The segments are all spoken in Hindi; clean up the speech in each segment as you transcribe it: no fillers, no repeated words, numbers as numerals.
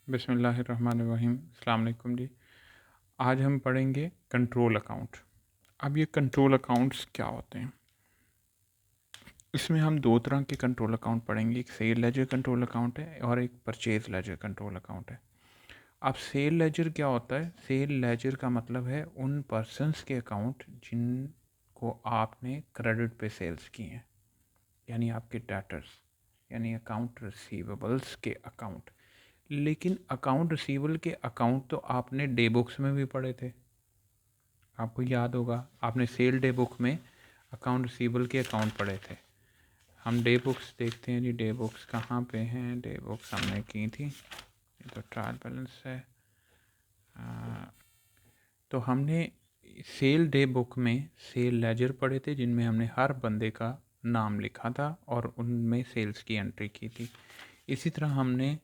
बिस्मिल्लाहिर्रहमानिर्रहीम। अस्सलाम वालेकुम जी। आज हम पढ़ेंगे कंट्रोल अकाउंट। अब ये कंट्रोल अकाउंट्स क्या होते हैं? इसमें हम दो तरह के कंट्रोल अकाउंट पढ़ेंगे। एक सेल लेजर कंट्रोल अकाउंट है और एक परचेज लेजर कंट्रोल अकाउंट है। अब सेल लेजर क्या होता है? सेल लेजर का मतलब है उन पर्सनस के अकाउंट जिनको आपने क्रेडिट पे सेल्स की हैं, यानी आपके डेटर्स, यानी अकाउंट रिसीवेबल्स के अकाउंट। लेकिन अकाउंट रिसीवेबल के अकाउंट तो आपने डे बुक्स में भी पढ़े थे, आपको याद होगा। आपने सेल डे बुक में अकाउंट रिसीवेबल के अकाउंट पढ़े थे। हम डे बुक्स देखते हैं जी। डे बुक्स कहाँ पे हैं? डे बुक्स हमने की थी, ये तो ट्रायल बैलेंस है। तो हमने सेल डे बुक में सेल लेजर पढ़े थे, जिनमें हमने हर बंदे का नाम लिखा था और उनमें सेल्स की एंट्री की थी। इसी तरह हमने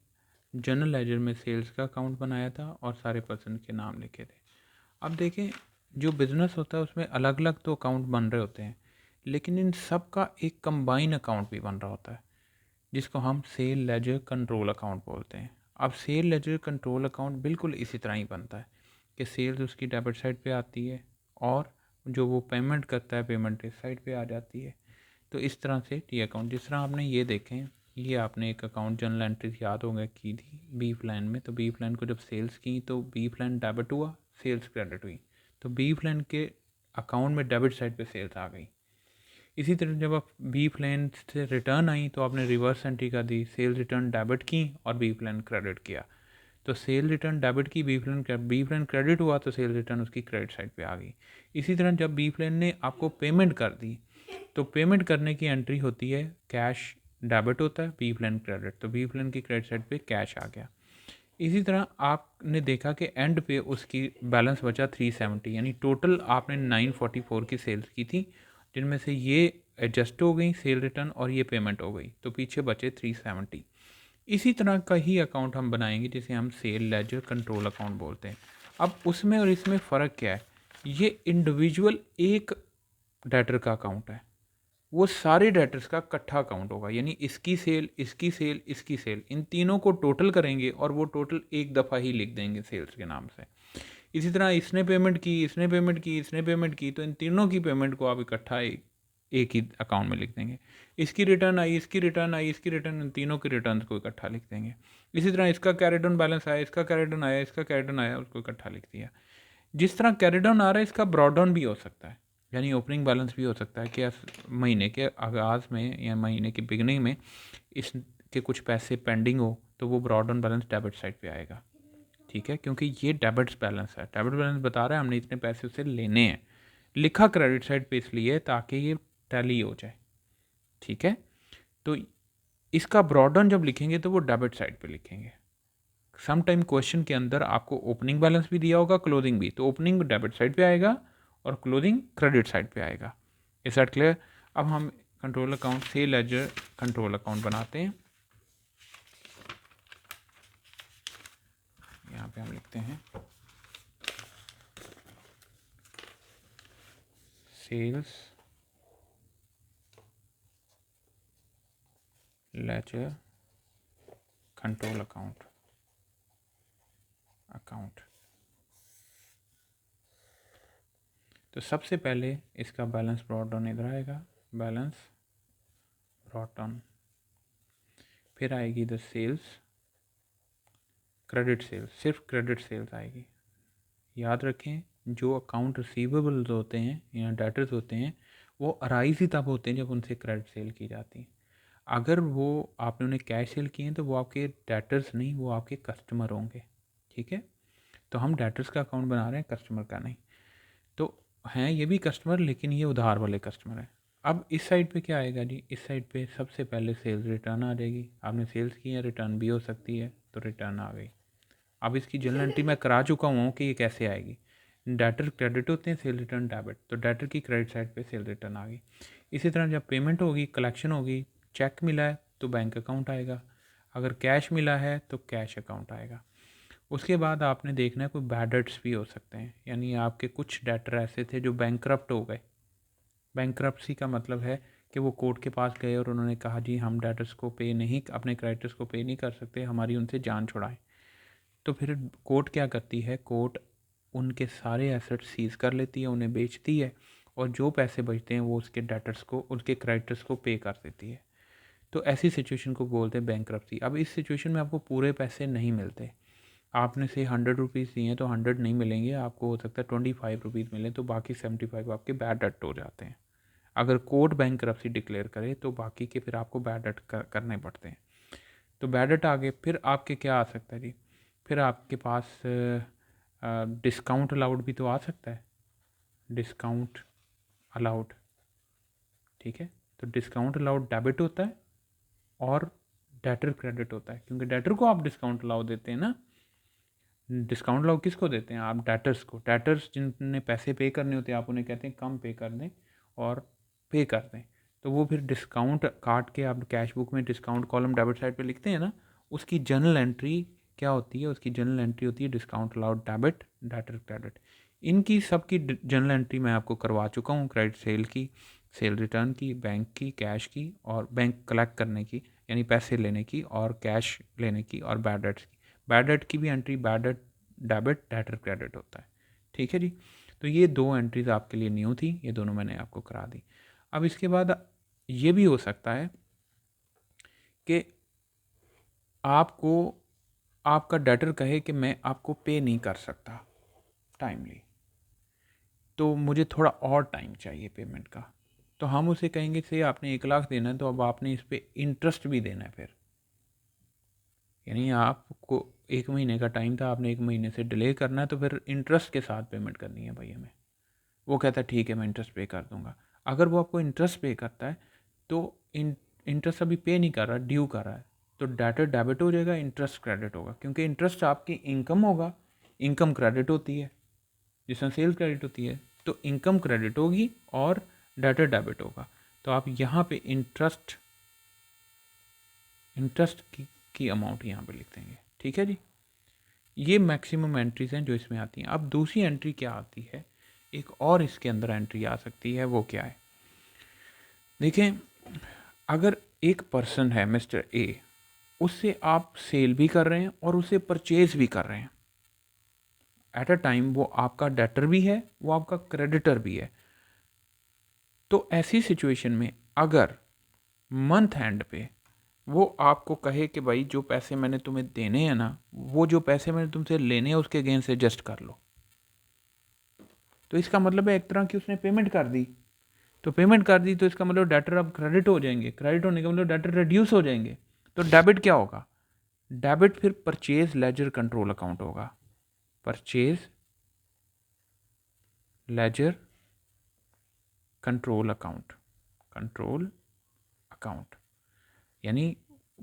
जनरल लेजर में सेल्स का अकाउंट बनाया था और सारे पर्सन के नाम लिखे थे। अब देखें, जो बिज़नेस होता है उसमें अलग अलग तो अकाउंट बन रहे होते हैं, लेकिन इन सब का एक कंबाइन अकाउंट भी बन रहा होता है, जिसको हम सेल लेजर कंट्रोल अकाउंट बोलते हैं। अब सेल लेजर कंट्रोल अकाउंट बिल्कुल इसी तरह ही बनता है कि सेल्स उसकी डेबिट साइड पे आती है और जो वो पेमेंट करता है पेमेंट इस साइड पे आ जाती है। तो इस तरह से टी अकाउंट, जिस तरह आपने ये देखें, ये आपने एक अकाउंट जनरल एंट्रीज याद होंगे की थी बी प्लान में। तो बी प्लान को जब सेल्स की तो बी प्लान डेबिट हुआ, सेल्स क्रेडिट हुई, तो बी प्लान के अकाउंट में डेबिट साइड पे सेल्स आ गई। इसी तरह जब आप बी प्लान से रिटर्न आई तो आपने रिवर्स एंट्री कर दी, सेल रिटर्न डेबिट की और बी प्लान क्रेडिट किया। तो सेल रिटर्न डेबिट की, बी प्लान क्रेडिट हुआ तो सेल रिटर्न उसकी क्रेडिट साइड पे आ गई। इसी तरह जब बी प्लान ने आपको पेमेंट कर दी तो पेमेंट करने की एंट्री होती है, कैश डेबिट होता है, बी प्लान क्रेडिट, तो बी प्लान की क्रेडिट साइड पे कैश आ गया। इसी तरह आपने देखा कि एंड पे उसकी बैलेंस बचा 370, यानी टोटल आपने 944 की सेल्स की थी, जिनमें से ये एडजस्ट हो गई सेल रिटर्न और ये पेमेंट हो गई, तो पीछे बचे 370। इसी तरह का ही अकाउंट हम बनाएंगे जिसे हम सेल लेजर कंट्रोल अकाउंट बोलते हैं। अब उसमें और इसमें फ़र्क क्या है? ये इंडिविजुअल एक डेटर का अकाउंट है, वो सारे डेटर्स का इकट्ठा अकाउंट होगा, यानी इसकी सेल, इसकी सेल, इसकी सेल, इन तीनों को टोटल करेंगे और वो टोटल एक दफ़ा ही लिख देंगे सेल्स के नाम से। इसी तरह इसने पेमेंट की, इसने पेमेंट की, इसने पेमेंट की, तो इन तीनों की पेमेंट को आप इकट्ठा एक ही अकाउंट में लिख देंगे। इसकी रिटर्न आई, इसकी रिटर्न आई, इसकी रिटर्न, इन तीनों की रिटर्न को इकट्ठा लिख देंगे। इसी तरह इसका कैरी डाउन बैलेंस आया, इसका कैरी डाउन आया, इसका कैरी डाउन आया, उसको इकट्ठा लिख दिया। जिस तरह कैरी डाउन आ रहा है, इसका ब्रॉड डाउन भी हो सकता है, यानी ओपनिंग बैलेंस भी हो सकता है कि महीने के आगाज़ में या महीने की बिगनिंग में इसके कुछ पैसे पेंडिंग हो, तो वो brought down balance debit side पे आएगा। ठीक है, क्योंकि ये डेबिट्स बैलेंस है, डेबिट बैलेंस बता रहा है हमने इतने पैसे उसे लेने हैं, लिखा क्रेडिट साइड पे इसलिए ताकि ये टैली हो जाए। ठीक है, तो इसका ब्रॉड डाउन जब लिखेंगे तो वो डेबिट साइड पे लिखेंगे। सम टाइम क्वेश्चन के अंदर आपको ओपनिंग बैलेंस भी दिया होगा, क्लोजिंग भी, तो ओपनिंग डेबिट साइड पे आएगा और क्लोजिंग क्रेडिट साइड पे आएगा। इस साइड क्लियर? अब हम control account cell ledger control account बनाते हैं। यहाँ पे हम लिखते हैं सेल्स लेजर कंट्रोल अकाउंट। तो सबसे पहले इसका बैलेंस ब्रॉड डाउन इधर आएगा, बैलेंस ब्रॉड डाउन, फिर आएगी इधर सेल्स, क्रेडिट सेल्स, सिर्फ क्रेडिट सेल्स आएगी। याद रखें, जो अकाउंट रिसीवेबल्स होते हैं या डेटर्स होते हैं, वो अराइज ही तब होते हैं जब उनसे क्रेडिट सेल की जाती है। अगर वो आपने उन्हें कैश सेल किए हैं तो वो आपके डेटर्स नहीं, वो आपके कस्टमर होंगे। ठीक है, तो हम डेटर्स का अकाउंट बना रहे हैं, कस्टमर का नहीं। तो हैं ये भी कस्टमर, लेकिन ये उधार वाले कस्टमर हैं। अब इस साइड पे क्या आएगा जी? इस साइड पे सबसे पहले सेल्स रिटर्न आ जाएगी। आपने सेल्स की है, रिटर्न भी हो सकती है, तो रिटर्न आ गई। अब इसकी जनरल एंट्री मैं करा चुका हूँ कि ये कैसे आएगी। डेटर क्रेडिट होते हैं, सेल रिटर्न डेबिट, तो डेटर की क्रेडिट साइड पे सेल रिटर्न आ गई। इसी तरह जब पेमेंट होगी, कलेक्शन होगी, चेक मिला है तो बैंक अकाउंट आएगा, अगर कैश मिला है तो कैश अकाउंट आएगा। उसके बाद आपने देखना है कोई बैड डेट्स भी हो सकते हैं, यानी आपके कुछ डेटर ऐसे थे जो बैंकरप्ट हो गए। बैंकरप्सी का मतलब है कि वो कोर्ट के पास गए और उन्होंने कहा जी हम डेटर्स को पे नहीं, अपने क्रेडिटर्स को पे नहीं कर सकते, हमारी उनसे जान छुड़ाएं। तो फिर कोर्ट क्या करती है, कोर्ट उनके सारे एसेट्स सीज कर लेती है, उन्हें बेचती है, और जो पैसे बचते हैं वो उसके डेटर्स को, उसके क्रेडिटर्स को पे कर देती है। तो ऐसी सिचुएशन को बोलते हैं बैंक्रप्सी। अब इस सिचुएशन में आपको पूरे पैसे नहीं मिलते। आपने से 100 रुपीज़ दिए हैं तो 100 नहीं मिलेंगे, आपको हो सकता है 25 रुपीज़ मिले, तो बाकी 75 आपके बैड डेट हो जाते हैं। अगर कोर्ट बैंक्रप्सी डिक्लेयर करे तो बाकी के फिर आपको बैड डेट करने पड़ते हैं। तो बैड डेट आगे फिर आपके क्या आ सकता है जी, फिर आपके पास डिस्काउंट अलाउड भी तो आ सकता है, डिस्काउंट अलाउड। ठीक है, तो डिस्काउंट अलाउड डेबिट होता है और डेटर क्रेडिट होता है, क्योंकि डेटर को आप डिस्काउंट अलाउ देते हैं ना। डिस्काउंट अलाउ किसको देते हैं आप, डेटर्स को। डेटर्स जिनने पैसे पे करने होते हैं आप उन्हें कहते हैं कम पे कर दें और पे कर दें। तो वो फिर डिस्काउंट काट के आप कैश बुक में डिस्काउंट कॉलम डेबिट साइड पे लिखते हैं ना, उसकी जर्नल एंट्री क्या होती है, उसकी जर्नल एंट्री होती है discount allowed debit, debtor credit. इनकी सबकी जर्नल एंट्री मैं आपको करवा चुका हूँ, क्रेडिट सेल की, सेल रिटर्न की, बैंक की, कैश की, और बैंक कलेक्ट करने की यानी पैसे लेने की, और कैश लेने की, और बैड डेट्स की। बैड डेट की भी entry bad debt debit, debtor credit होता है। ठीक है जी, तो ये 2 एंट्रीज आपके लिए न्यू थी, ये दोनों मैंने आपको करा दी। अब इसके बाद ये भी हो सकता है कि आपको आपका डेटर कहे कि मैं आपको पे नहीं कर सकता टाइमली, तो मुझे थोड़ा और टाइम चाहिए पेमेंट का। तो हम उसे कहेंगे से आपने 1 लाख देना है तो अब आपने इस पर इंटरेस्ट भी देना है फिर, यानी आपको 1 महीने का टाइम था, आपने 1 महीने से डिले करना है, तो फिर इंटरेस्ट के साथ पेमेंट करनी है भाई हमें। वो कहता है ठीक है मैं इंटरेस्ट पे कर दूंगा। अगर वो आपको इंटरेस्ट पे करता है तो इंटरेस्ट अभी पे नहीं कर रहा, ड्यू कर रहा है, तो डेटर डेबिट हो जाएगा, इंटरेस्ट क्रेडिट होगा, क्योंकि इंटरेस्ट आपकी इनकम होगा, इनकम क्रेडिट होती है जिसमें सेल क्रेडिट होती है, तो इनकम क्रेडिट होगी और डेटर डेबिट होगा। तो आप यहाँ पे इंटरेस्ट की अमाउंट यहाँ पे लिख देंगे। ठीक है जी, ये मैक्सिमम एंट्रीज हैं जो इसमें आती हैं। अब दूसरी एंट्री क्या आती है, एक और इसके अंदर एंट्री आ सकती है, वो क्या है, देखें, अगर एक पर्सन है मिस्टर ए, उससे आप सेल भी कर रहे हैं और उसे परचेज भी कर रहे हैं एट अ टाइम, वो आपका डेटर भी है, वो आपका क्रेडिटर भी है। तो ऐसी सिचुएशन में अगर मंथ एंड पे वो आपको कहे कि भाई जो पैसे मैंने तुम्हें देने हैं ना, वो जो पैसे मैंने तुमसे लेने हैं उसके अगेंस्ट से एडजस्ट कर लो, तो इसका मतलब है एक तरह की उसने पेमेंट कर दी। तो पेमेंट कर दी तो इसका मतलब डेटर अब क्रेडिट हो जाएंगे, क्रेडिट होने का मतलब डेटर रिड्यूस हो जाएंगे। तो डेबिट क्या होगा, डेबिट फिर परचेज लेजर कंट्रोल अकाउंट होगा, purchase ledger control account, control account, यानी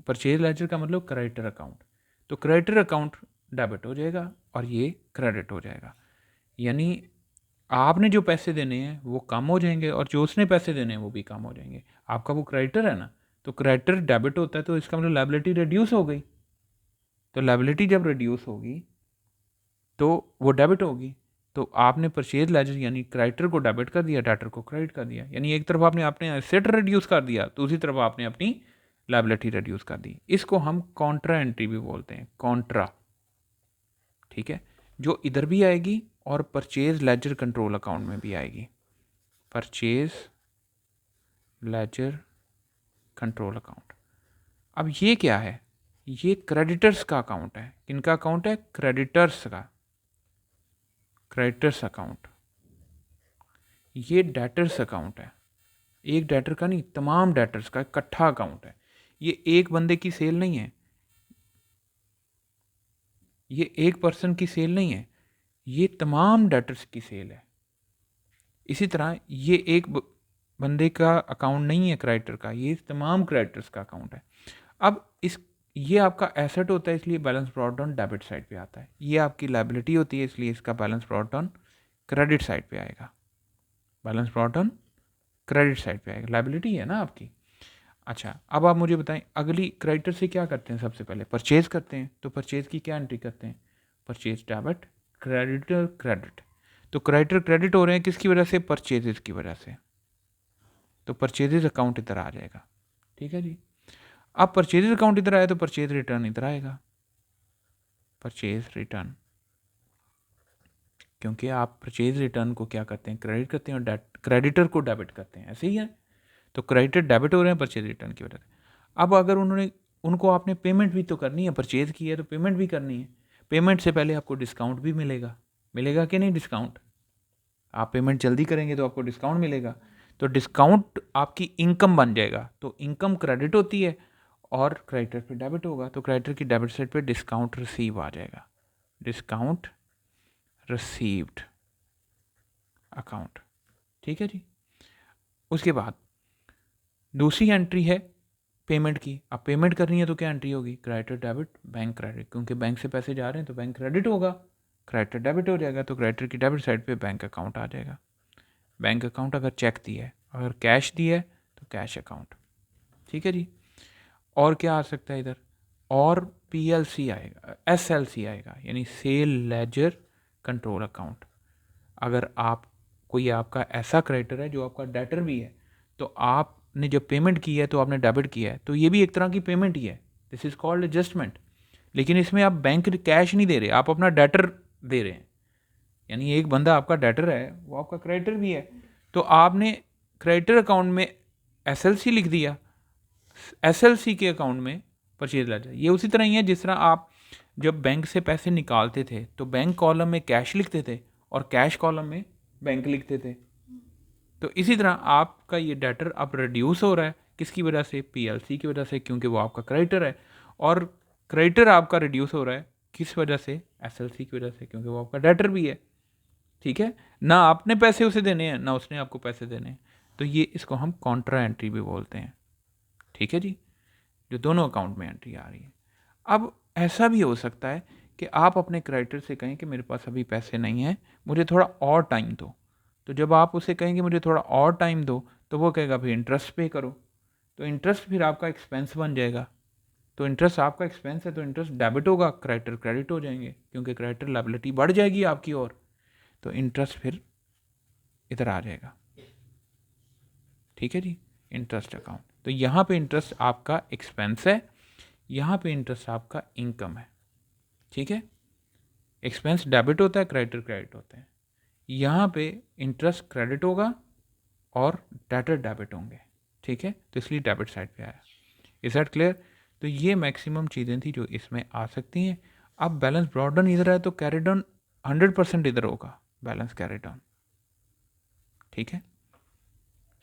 परचेज लेजर का मतलब क्रेडिटर अकाउंट। तो क्रेडिटर अकाउंट डेबिट हो जाएगा और ये क्रेडिट हो जाएगा, यानी आपने जो पैसे देने हैं वो कम हो जाएंगे और जो उसने पैसे देने हैं वो भी कम हो जाएंगे। आपका वो क्रेडिटर है ना, तो क्रेडिटर डेबिट होता है तो इसका मतलब लायबिलिटी रिड्यूस हो गई, तो लायबिलिटी जब रिड्यूस होगी तो वो डेबिट होगी। तो आपने परचेज लेजर यानी क्रेडिटर को डेबिट कर दिया, डेटर को क्रेडिट कर दिया, यानी एक तरफ आपने अपने एसेट रिड्यूस कर दिया, दूसरी तरफ आपने अपनी लायबिलिटी रिड्यूस कर दी। इसको हम कॉन्ट्रा एंट्री भी बोलते हैं, कॉन्ट्रा। ठीक है, जो इधर भी आएगी और परचेज लेजर कंट्रोल अकाउंट में भी आएगी, परचेज लेजर कंट्रोल अकाउंट। अब ये क्या है, ये क्रेडिटर्स का अकाउंट है। किनका अकाउंट है, क्रेडिटर्स का, क्रेडिटर्स अकाउंट। ये डेटर्स अकाउंट है, एक डेटर का नहीं, तमाम डेटर्स का इकट्ठा अकाउंट है। ये एक बंदे की सेल नहीं है, ये एक पर्सन की सेल नहीं है, ये तमाम डेटर्स की सेल है। इसी तरह ये एक बंदे का अकाउंट नहीं है क्रेडिटर का, ये तमाम क्रेडिटर्स का अकाउंट है। अब इस ये आपका एसेट होता है इसलिए balance brought down debit side पे आता है, ये आपकी लायबिलिटी होती है इसलिए इसका balance brought down credit side पे आएगा, balance brought down credit side पे आएगा, लायबिलिटी है ना आपकी। अच्छा, अब आप मुझे बताएं अगली क्रेडिटर से क्या करते हैं, सबसे पहले परचेज करते हैं, तो परचेज की क्या एंट्री करते हैं, परचेज डेबिट, क्रेडिटर क्रेडिट। तो क्रेडिटर क्रेडिट हो रहे हैं किसकी वजह से, परचेजेस की वजह से, तो परचेजेस अकाउंट इधर आ जाएगा। ठीक है जी, अब परचेजेस अकाउंट इधर आया तो परचेज रिटर्न इधर आएगा, परचेज रिटर्न, क्योंकि आप परचेज रिटर्न को क्या करते हैं, क्रेडिट करते हैं और क्रेडिटर को डेबिट करते हैं, ऐसे ही है। तो क्रेडिटर डेबिट हो रहे हैं परचेज रिटर्न की वजह से। अब अगर उनको आपने पेमेंट भी तो करनी है, परचेज की है तो पेमेंट भी करनी है। पेमेंट से पहले आपको डिस्काउंट भी मिलेगा, मिलेगा कि नहीं डिस्काउंट? आप पेमेंट जल्दी करेंगे तो आपको डिस्काउंट मिलेगा, तो डिस्काउंट आपकी इनकम बन जाएगा। तो इनकम क्रेडिट होती है और क्रेडिटर पे डेबिट होगा, तो क्रेडिटर की डेबिट साइड पे डिस्काउंट रिसीव आ जाएगा, डिस्काउंट रिसीव्ड अकाउंट। ठीक है जी। उसके बाद दूसरी एंट्री है पेमेंट की। अब पेमेंट करनी है तो क्या एंट्री होगी, क्रेडिटर डेबिट बैंक क्रेडिट, क्योंकि बैंक से पैसे जा रहे हैं तो बैंक क्रेडिट होगा, क्रेडिटर डेबिट हो जाएगा, तो क्रेडिटर की डेबिट साइड पे बैंक अकाउंट आ जाएगा। बैंक अकाउंट अगर चेक दी है, अगर कैश दी है तो कैश अकाउंट। ठीक है जी। और क्या आ सकता है इधर, और PLC आएगा, SLC आएगा, यानी सेल लेजर कंट्रोल अकाउंट। अगर आप कोई आपका ऐसा क्रेडिटर है जो आपका डेटर भी है, तो आपने जब पेमेंट की है तो आपने डेबिट किया है, तो ये भी एक तरह की पेमेंट ही है, दिस इज कॉल्ड एडजस्टमेंट। लेकिन इसमें आप बैंक कैश नहीं दे रहे, आप अपना डेटर दे रहे हैं। यानी एक बंदा आपका डेटर है, वो आपका क्रेडिटर भी है, तो आपने क्रेडिटर अकाउंट में SLC लिख दिया, SLC के अकाउंट में परचेज लेजर। ये उसी तरह ही है जिस तरह आप जब बैंक से पैसे निकालते थे तो बैंक कॉलम में कैश लिखते थे और कैश कॉलम में बैंक लिखते थे। तो इसी तरह आपका ये डेटर अब रिड्यूस हो रहा है, किसकी वजह से, PLC की वजह से, क्योंकि वो आपका क्रेडिटर है। और क्रेडिटर आपका रिड्यूस हो रहा है किस वजह से, SLC की वजह से, क्योंकि वो आपका डेटर भी है। ठीक है ना, आपने पैसे उसे देने हैं ना उसने आपको पैसे देने हैं, तो ये इसको हम कॉन्ट्रा एंट्री भी बोलते हैं। ठीक है जी, जो दोनों अकाउंट में एंट्री आ रही है। अब ऐसा भी हो सकता है कि आप अपने क्रेडिटर से कहें कि मेरे पास अभी पैसे नहीं हैं, मुझे थोड़ा और टाइम दो। तो जब आप उसे कहेंगे मुझे थोड़ा और टाइम दो, तो वो कहेगा भाई इंटरेस्ट पे करो, तो इंटरेस्ट फिर आपका एक्सपेंस बन जाएगा। तो इंटरेस्ट आपका एक्सपेंस है तो इंटरेस्ट डेबिट होगा, क्रेडिटर क्रेडिट हो जाएंगे, क्योंकि क्रेडिटर लायबिलिटी बढ़ जाएगी आपकी ओर, तो इंटरेस्ट फिर इधर आ जाएगा। ठीक है जी, इंटरेस्ट अकाउंट। तो यहाँ पे इंटरेस्ट आपका एक्सपेंस है, यहाँ पे इंटरेस्ट आपका इनकम है। ठीक है, एक्सपेंस डेबिट होता है, क्रेडिटर क्रेडिट होते हैं। यहाँ पे इंटरेस्ट क्रेडिट होगा और डेटर डेबिट होंगे। ठीक है, तो इसलिए डेबिट साइड पे आया। Is that clear? तो ये मैक्सिमम चीज़ें थी जो इसमें आ सकती हैं। अब बैलेंस ब्रॉडन इधर है तो कैरी डाउन 100% इधर होगा, बैलेंस कैरी डाउन। ठीक है,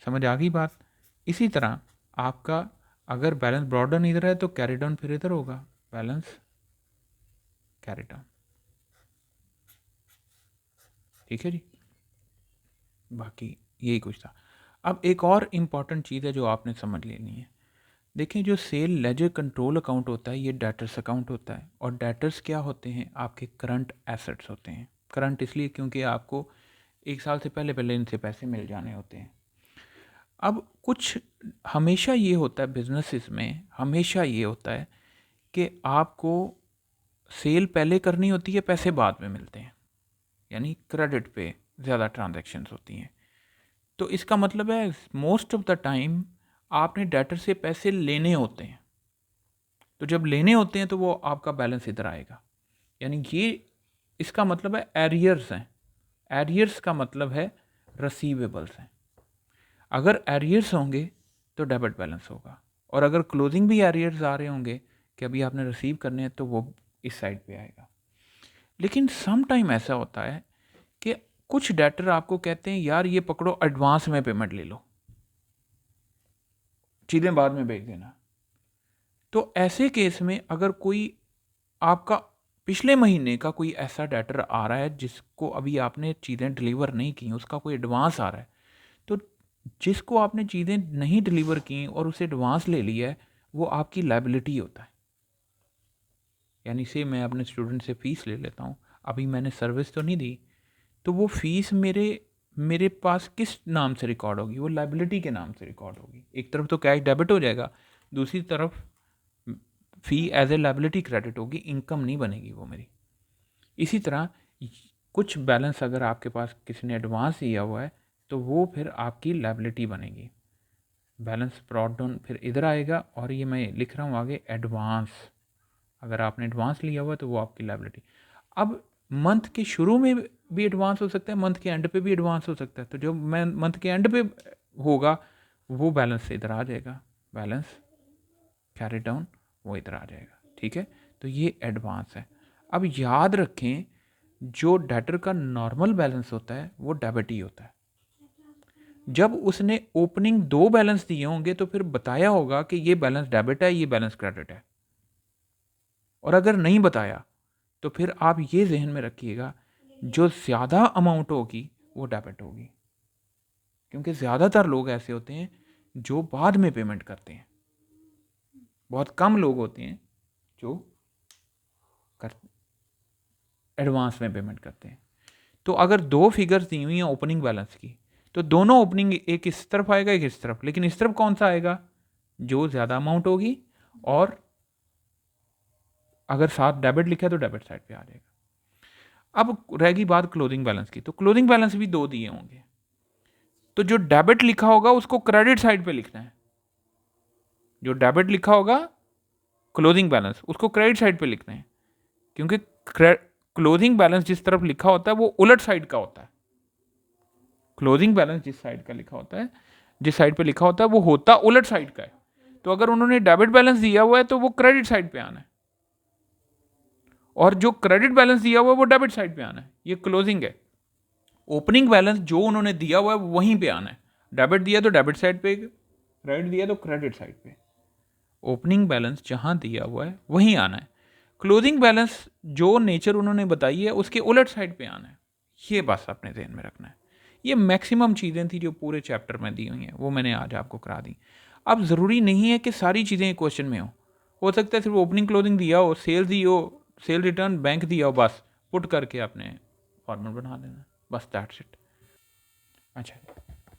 समझ आ गई बात? इसी तरह आपका अगर बैलेंस ब्रॉडन इधर है तो कैरी डाउन फिर इधर होगा, बैलेंस कैरी डाउन। ठीक है जी, बाकी यही कुछ था। अब एक और इम्पॉर्टेंट चीज़ है जो आपने समझ लेनी है। देखिए, जो सेल लेजर कंट्रोल अकाउंट होता है ये डेटर्स अकाउंट होता है, और डेटर्स क्या होते हैं, आपके करंट एसेट्स होते हैं। करंट इसलिए क्योंकि आपको 1 साल से पहले पहले इनसे पैसे मिल जाने होते हैं। अब कुछ हमेशा ये होता है बिजनेसेस में, हमेशा ये होता है कि आपको सेल पहले करनी होती है, पैसे बाद में मिलते हैं, यानी क्रेडिट पे ज़्यादा ट्रांजैक्शंस होती हैं। तो इसका मतलब है मोस्ट ऑफ द टाइम आपने डेटर से पैसे लेने होते हैं, तो जब लेने होते हैं तो वो आपका बैलेंस इधर आएगा, यानी ये इसका मतलब है एरियर्स हैं। एरियर्स का मतलब है रसीवेबल्स हैं। अगर एरियर्स होंगे तो डेबिट बैलेंस होगा, और अगर क्लोजिंग भी एरियर्स आ रहे होंगे कि अभी आपने रिसीव करने हैं तो वो इस साइड पे आएगा। लेकिन सम टाइम ऐसा होता है कि कुछ डेटर आपको कहते हैं यार ये पकड़ो एडवांस में पेमेंट ले लो, चीज़ें बाद में भेज देना। तो ऐसे केस में अगर कोई आपका पिछले महीने का कोई ऐसा डेटर आ रहा है जिसको अभी आपने चीज़ें डिलीवर नहीं की, उसका कोई एडवांस आ रहा है, तो जिसको आपने चीज़ें नहीं डिलीवर की और उसे एडवांस ले लिया है, वो आपकी लायबिलिटी होता है। यानी से मैं अपने स्टूडेंट से फ़ीस ले लेता हूँ, अभी मैंने सर्विस तो नहीं दी, तो वो फ़ीस मेरे पास किस नाम से रिकॉर्ड होगी, वो लायबिलिटी के नाम से रिकॉर्ड होगी। एक तरफ तो कैश डेबिट हो जाएगा, दूसरी तरफ फ़ी एज ए लायबिलिटी क्रेडिट होगी, इनकम नहीं बनेगी वो मेरी। इसी तरह कुछ बैलेंस अगर आपके पास किसी ने एडवांस दिया हुआ है तो वो फिर आपकी लायबिलिटी बनेगी। बैलेंस ब्रॉट डाउन फिर इधर आएगा, और ये मैं लिख रहा हूँ आगे एडवांस अगर आपने एडवांस लिया हुआ है तो वो आपकी लायबिलिटी। अब मंथ के शुरू में भी एडवांस हो सकता है, मंथ के एंड पे भी एडवांस हो सकता है, तो जो मैं मंथ के एंड पे होगा वो बैलेंस से इधर आ जाएगा, बैलेंस कैरी डाउन वो इधर आ जाएगा। ठीक है, तो ये एडवांस है। अब याद रखें जो डेटर का नॉर्मल बैलेंस होता है वो डेबिट ही होता है। जब उसने ओपनिंग 2 बैलेंस दिए होंगे तो फिर बताया होगा कि ये बैलेंस डेबिट है, ये बैलेंस क्रेडिट है। और अगर नहीं बताया तो फिर आप ये जहन में रखिएगा जो ज़्यादा अमाउंट होगी वो डेबिट होगी, क्योंकि ज़्यादातर लोग ऐसे होते हैं जो बाद में पेमेंट करते हैं, बहुत कम लोग होते हैं जो एडवांस में पेमेंट करते हैं। तो अगर 2 फिगर्स दी हुई हैं ओपनिंग बैलेंस की, तो दोनों ओपनिंग एक इस तरफ आएगा एक इस तरफ, लेकिन इस तरफ कौन सा आएगा? जो ज़्यादा अमाउंट होगी, और अगर साथ डेबिट लिखा है तो डेबिट साइड पे आ जाएगा। अब रहेगी बात क्लोजिंग बैलेंस की, तो क्लोजिंग बैलेंस भी 2 दिए होंगे, तो जो डेबिट लिखा होगा उसको क्रेडिट साइड पे लिखना है। जो डेबिट लिखा होगा क्लोजिंग बैलेंस उसको क्रेडिट साइड पे लिखना है, क्योंकि क्लोजिंग बैलेंस जिस तरफ लिखा होता है वो उलट साइड का होता है। क्लोजिंग बैलेंस जिस साइड का लिखा होता है, जिस साइड पे लिखा होता है वो होता उलट साइड का है। तो अगर उन्होंने डेबिट बैलेंस दिया हुआ है तो वो क्रेडिट साइड पे आना है, और जो क्रेडिट बैलेंस दिया हुआ है वो डेबिट साइड पे आना है। ये क्लोजिंग है। ओपनिंग बैलेंस जो उन्होंने दिया हुआ है वहीं पे आना है। डेबिट दिया तो डेबिट साइड पे, क्रेडिट दिया तो क्रेडिट साइड पे। ओपनिंग बैलेंस जहां दिया हुआ है वहीं आना है। क्लोजिंग बैलेंस जो नेचर उन्होंने बताई है उसके उलट साइड पे आना है। ये बस अपने ध्यान में रखना है। ये मैक्सिमम चीज़ें थी जो पूरे चैप्टर में दी हुई हैं, वो मैंने आज आपको करा दी। अब ज़रूरी नहीं है कि सारी चीज़ें क्वेश्चन में हो सकता है सिर्फ ओपनिंग क्लोजिंग दिया हो, सेल दी हो, सेल रिटर्न बैंक दिया हो, बस पुट करके आपने फॉर्मेट बना देना, बस दैट्स इट। अच्छा,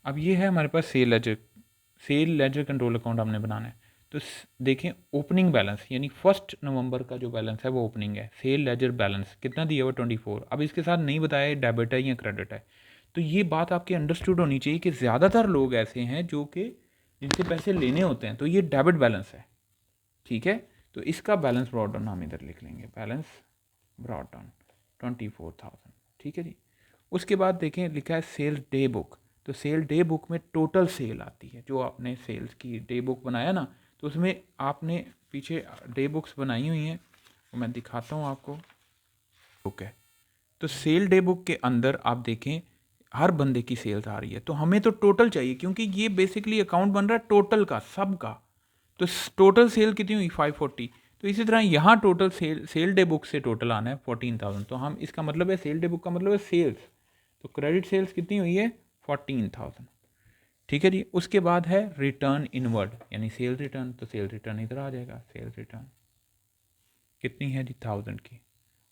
अब ये है हमारे पास सेल लेजर कंट्रोल अकाउंट हमने बनाना है। तो देखें ओपनिंग बैलेंस यानी 1 नवंबर का जो बैलेंस है वो ओपनिंग है। सेल लेजर बैलेंस कितना दिया हुआ 24। अब इसके साथ नहीं बताया डेबिट है या क्रेडिट है। तो ये बात आपकी अंडरस्टूड होनी चाहिए कि ज़्यादातर लोग ऐसे हैं जो कि जिनसे पैसे लेने होते हैं, तो ये डेबिट बैलेंस है। ठीक है, तो इसका बैलेंस ब्रॉट डाउन हम इधर लिख लेंगे, बैलेंस ब्रॉट डाउन 24,000। ठीक है जी। उसके बाद देखें लिखा है सेल डे बुक। तो सेल डे बुक में टोटल सेल आती है, जो आपने सेल्स की डे बुक बनाया ना, तो उसमें आपने पीछे डे बुक्स बनाई हुई हैं, वो मैं दिखाता हूँ आपको। बुक है, तो सेल डे बुक के अंदर आप देखें हर बंदे की सेल्स आ रही है। तो हमें तो टोटल चाहिए, क्योंकि ये बेसिकली अकाउंट बन रहा है टोटल का, सब का। तो टोटल सेल कितनी हुई 540। तो इसी तरह यहाँ टोटल सेल डे बुक से टोटल आना है 14,000। तो हम इसका मतलब है सेल डे बुक का मतलब है सेल्स। तो क्रेडिट सेल्स कितनी हुई है 14,000। ठीक है जी। उसके बाद है रिटर्न इनवर्ड यानी सेल रिटर्न। तो सेल रिटर्न इधर आ जाएगा, सेल रिटर्न कितनी है जी 1000 की।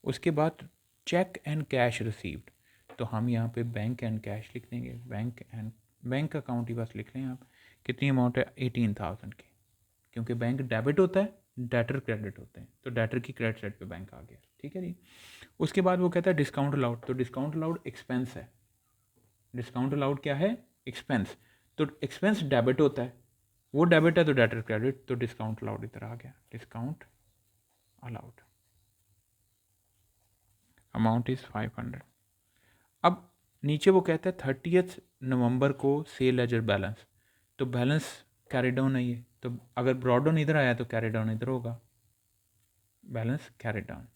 उसके बाद चेक एंड कैश रिसीव्ड। तो हम यहाँ पे बैंक एंड कैश लिख देंगे, बैंक अकाउंट ही बस लिख लें आप। कितनी अमाउंट है 18,000 की, क्योंकि बैंक डेबिट होता है, डेटर क्रेडिट होते हैं, तो डेटर की क्रेडिट साइड पे बैंक आ गया। ठीक है जी। उसके बाद वो कहता है डिस्काउंट अलाउड। तो डिस्काउंट अलाउड एक्सपेंस है। डिस्काउंट अलाउड क्या है? एक्सपेंस। तो एक्सपेंस डेबिट होता है, वो डेबिट है तो डेटर क्रेडिट, तो डिस्काउंट अलाउड इधर आ गया, डिस्काउंट अलाउड। Amount is 500। अब नीचे वो कहता है 30 नवंबर को सेल लेजर बैलेंस। तो बैलेंस कैरी डाउन है ये, तो अगर ब्रॉड डाउन इधर आया तो कैरी डाउन इधर होगा, बैलेंस कैरी डाउन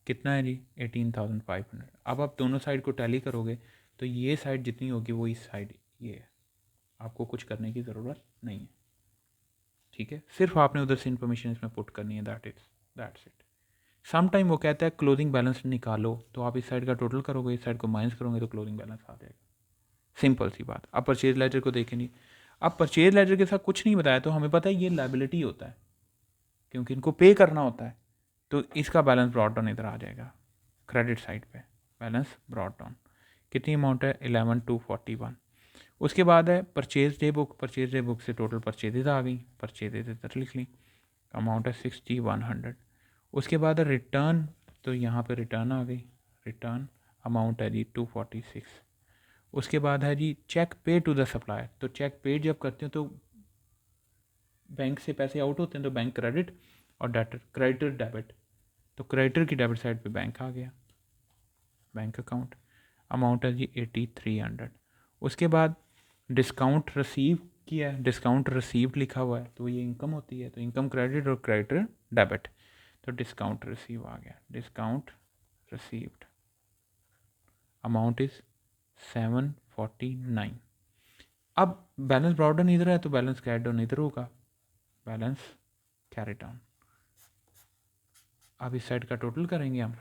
कितना है जी 18,500। अब आप दोनों साइड को टैली करोगे तो ये साइड जितनी होगी वो इस साइड ये है, आपको कुछ करने की ज़रूरत नहीं है। ठीक है, सिर्फ आपने उधर से इन्फॉर्मेशन इसमें पुट करनी है, दैट्स इट। सम टाइम वो कहता है क्लोजिंग बैलेंस निकालो, तो आप इस साइड का टोटल करोगे, इस साइड को माइनस करोगे तो क्लोजिंग बैलेंस आ जाएगा। सिंपल सी बात। अब परचेज लेजर को देखें नहीं, अब परचेज लेजर के साथ कुछ नहीं बताया तो हमें पता है ये लायबिलिटी होता है, क्योंकि इनको पे करना होता है। तो इसका बैलेंस ब्रॉट डाउन इधर आ जाएगा क्रेडिट साइड पे, बैलेंस ब्रॉट डाउन कितनी अमाउंट है 11,241। उसके बाद है purchase day book. Purchase day book से टोटल परचेजेज आ गई, परचेजेज इधर लिख ली, अमाउंट है 60,100। उसके बाद है रिटर्न। तो यहाँ पे रिटर्न आ गई, रिटर्न अमाउंट है जी 246। उसके बाद है जी चेक पे टू द सप्लायर। तो चेक पे जब करते हो तो बैंक से पैसे आउट होते हैं तो बैंक क्रेडिट और डेटर क्रेडिटर डेबिट। तो क्रेडिटर की डेबिट साइड पे बैंक आ गया, बैंक अकाउंट, अमाउंट है जी 8300। उसके बाद डिस्काउंट रिसीव किया है, डिस्काउंट रिसीव्ड लिखा हुआ है तो ये इनकम होती है, तो इनकम क्रेडिट और क्रेडिटर डेबिट, तो डिस्काउंट रिसीव आ गया, डिस्काउंट रिसीव्ड, अमाउंट इज 749। अब बैलेंस ब्रॉट डाउन इधर है तो बैलेंस कैरी डाउन इधर होगा, बैलेंस कैरी डाउन। अब इस साइड का टोटल करेंगे हम,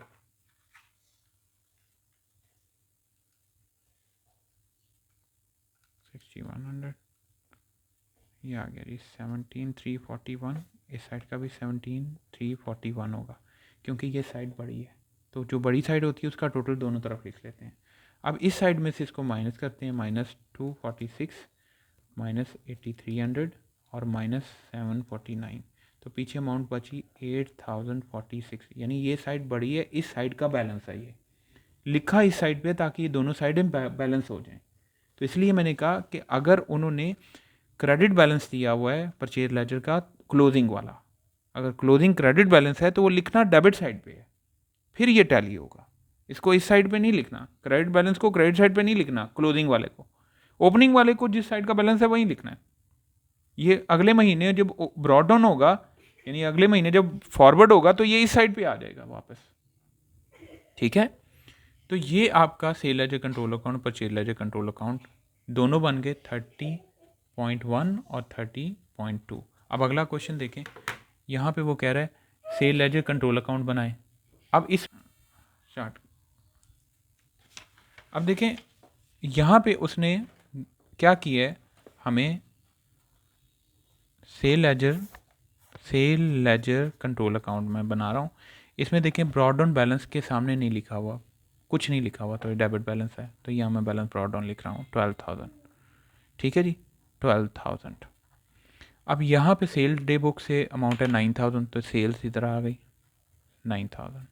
ये आ गया जी 17341, इस साइड का भी 17341 होगा क्योंकि ये साइड बड़ी है, तो जो बड़ी साइड होती है उसका टोटल दोनों तरफ लिख लेते हैं। अब इस साइड में से इसको माइनस करते हैं, -246 -8300 और -749, तो पीछे अमाउंट बची 8046, यानी ये साइड बड़ी है, इस साइड का बैलेंस है ये लिखा इस साइड पे ताकि ये दोनों साइडें बैलेंस हो जाएं। तो इसलिए मैंने कहा कि अगर उन्होंने क्रेडिट बैलेंस दिया हुआ है परचेज लेजर का क्लोजिंग वाला, अगर क्लोजिंग क्रेडिट बैलेंस है तो वो लिखना डेबिट साइड पे है, फिर ये टैली होगा। इसको इस साइड पे नहीं लिखना, क्रेडिट बैलेंस को क्रेडिट साइड पे नहीं लिखना, क्लोजिंग वाले को, ओपनिंग वाले को जिस साइड का बैलेंस है वहीं लिखना है। ये अगले महीने जब ब्रॉड डाउन होगा, यानी अगले महीने जब फॉरवर्ड होगा तो ये इस साइड पे आ जाएगा वापस, ठीक है। तो ये आपका sale ledger control account, purchase ledger control account दोनों बन गए 30.1 और 30.2। अब अगला क्वेश्चन देखें, यहाँ पे वो कह रहा है सेल लेजर कंट्रोल अकाउंट बनाएं। अब इस स्टार्ट, अब देखें यहाँ पे उसने क्या किया है, हमें सेल लेजर कंट्रोल अकाउंट में बना रहा हूँ, इसमें देखें ब्रॉड डाउन बैलेंस के सामने नहीं लिखा हुआ, कुछ नहीं लिखा हुआ, तो ये डेबिट बैलेंस है, तो यहाँ मैं बैलेंस ब्रॉड डाउन लिख रहा हूँ 12,000, ठीक है जी 12,000। अब यहाँ पे सेल डे बुक से अमाउंट है 9,000, तो सेल्स इधर आ गई 9,000।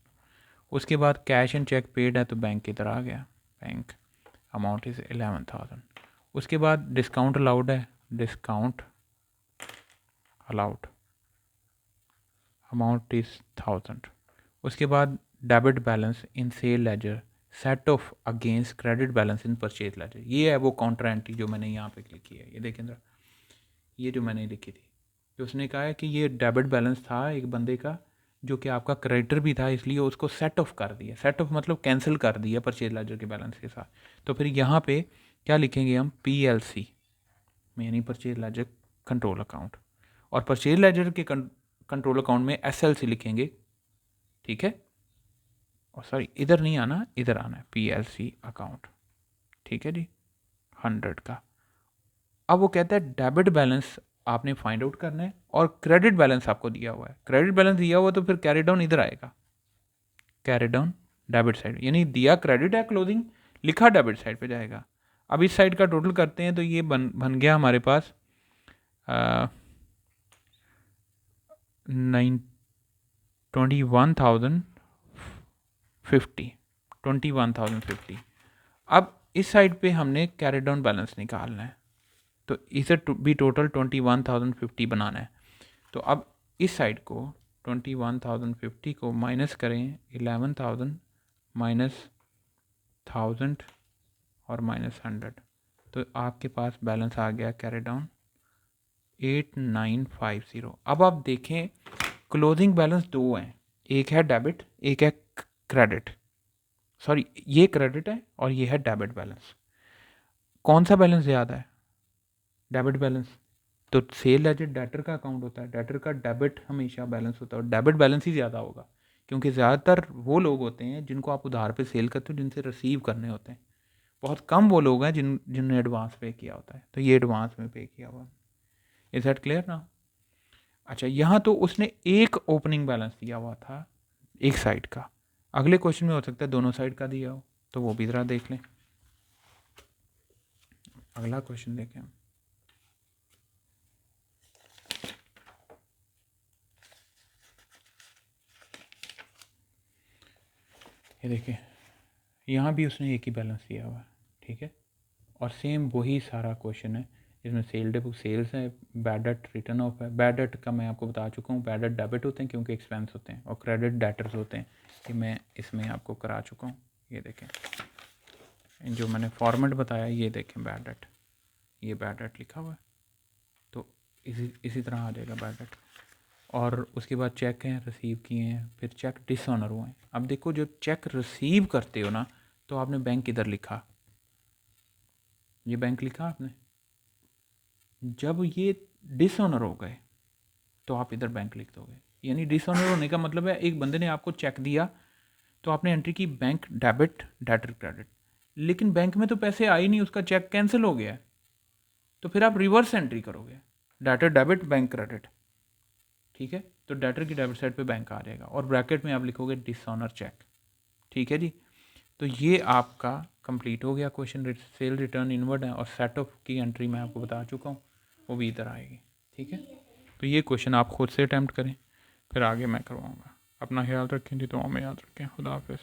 उसके बाद कैश एंड चेक पेड है तो बैंक इधर आ गया, बैंक अमाउंट इज़ 11,000। उसके बाद डिस्काउंट अलाउड है, डिस्काउंट अलाउड अमाउंट इज़ 1000। उसके बाद debit balance in sale ledger set off against credit balance in purchase ledger, ये है वो काउंटर एंट्री जो मैंने यहाँ पे लिखी है, ये देखें जरा, ये जो मैंने लिखी थी, जो उसने कहा है कि ये डेबिट बैलेंस था एक बंदे का जो कि आपका क्रेडिटर भी था, इसलिए उसको सेट ऑफ कर दिया, सेट ऑफ मतलब कैंसिल कर दिया परचेज लेजर के बैलेंस के साथ। तो फिर यहाँ पे क्या लिखेंगे हम, PLC में, यानी परचेज लेजर कंट्रोल अकाउंट, और परचेज लेजर के कंट्रोल अकाउंट में SLC लिखेंगे, ठीक है, और सॉरी इधर नहीं आना, इधर आना है PLC अकाउंट, ठीक है जी 100 का। अब वो कहता है डेबिट बैलेंस आपने फाइंड आउट करना है और क्रेडिट बैलेंस आपको दिया हुआ है, क्रेडिट बैलेंस दिया हुआ तो फिर कैरी डाउन इधर आएगा, कैरी डाउन डेबिट साइड, यानी दिया क्रेडिट है क्लोजिंग, लिखा डेबिट साइड पे जाएगा। अब इस साइड का टोटल करते हैं तो ये बन गया हमारे पास 21,050। अब इस साइड पे हमने कैरी डाउन बैलेंस निकालना है, तो इसे भी टोटल 21,050 बनाना है। तो अब इस साइड को 21,050 को माइनस करें 11,000 माइनस 1000 और माइनस 100, तो आपके पास बैलेंस आ गया कैरी डाउन 8950। अब आप देखें क्लोजिंग बैलेंस दो हैं, एक है डेबिट एक है क्रेडिट, सॉरी ये क्रेडिट है और ये है डेबिट बैलेंस, कौन सा बैलेंस ज़्यादा है, डेबिट बैलेंस। तो सेल लेजर डेटर का अकाउंट होता है, डेटर का डेबिट हमेशा बैलेंस होता है और डेबिट बैलेंस ही ज़्यादा होगा, क्योंकि ज़्यादातर वो लोग होते हैं जिनको आप उधार पे सेल करते हो, जिनसे रिसीव करने होते हैं, बहुत कम वो लोग हैं जिन्होंने एडवांस पे किया होता है, तो ये एडवांस में पे किया हुआ। इज दैट क्लियर ना। अच्छा यहाँ तो उसने एक ओपनिंग बैलेंस दिया हुआ था एक साइड का, अगले क्वेश्चन में हो सकता है दोनों साइड का दिया हो, तो वो भी ज़रा देख लें। अगला क्वेश्चन देखें हम, ये देखिए यहाँ भी उसने एक ही बैलेंस दिया हुआ है, ठीक है, और सेम वही सारा क्वेश्चन है, इसमें सेल डे बुक सेल्स है, बैड डेट रिटर्न ऑफ है। बैड डेट का मैं आपको बता चुका हूँ, बैड डेट डेबिट होते हैं क्योंकि एक्सपेंस होते हैं, और क्रेडिट डेटर्स होते हैं, ये मैं इसमें आपको करा चुका हूँ। ये देखें जो मैंने फॉर्मेट बताया, ये देखें बैड डेट, ये बैड डेट लिखा हुआ है, तो इसी तरह आ जाएगा बैड डेट। और उसके बाद चेक हैं रिसीव किए हैं, फिर चेक डिसऑनर हुए हैं। अब देखो जब चेक रिसीव करते हो ना, तो आपने बैंक इधर लिखा, ये बैंक लिखा आपने। जब ये डिसऑनर हो गए तो आप इधर बैंक लिख दोगे। यानी डिसऑनर होने का मतलब है एक बंदे ने आपको चेक दिया तो आपने एंट्री की बैंक डेबिट डेटर क्रेडिट, लेकिन बैंक में तो पैसे आए नहीं, उसका चेक कैंसिल हो गया है, तो फिर आप रिवर्स एंट्री करोगे, डेटर डेबिट बैंक क्रेडिट। ठीक है, तो डेटर की डेबिट साइड पे बैंक आ जाएगा और ब्रैकेट में आप लिखोगे डिसऑनर चेक। ठीक है जी, तो ये आपका कंप्लीट हो गया क्वेश्चन। सेल रिटर्न इनवर्ड है और सेट ऑफ की एंट्री मैं आपको बता चुका हूँ, वो भी इधर आएगी। ठीक है, तो ये क्वेश्चन आप खुद से अटैम्प्ट करें, फिर आगे मैं करवाऊँगा। अपना ख्याल रखें जी, दुआ में याद रखें। खुदा हाफिज़।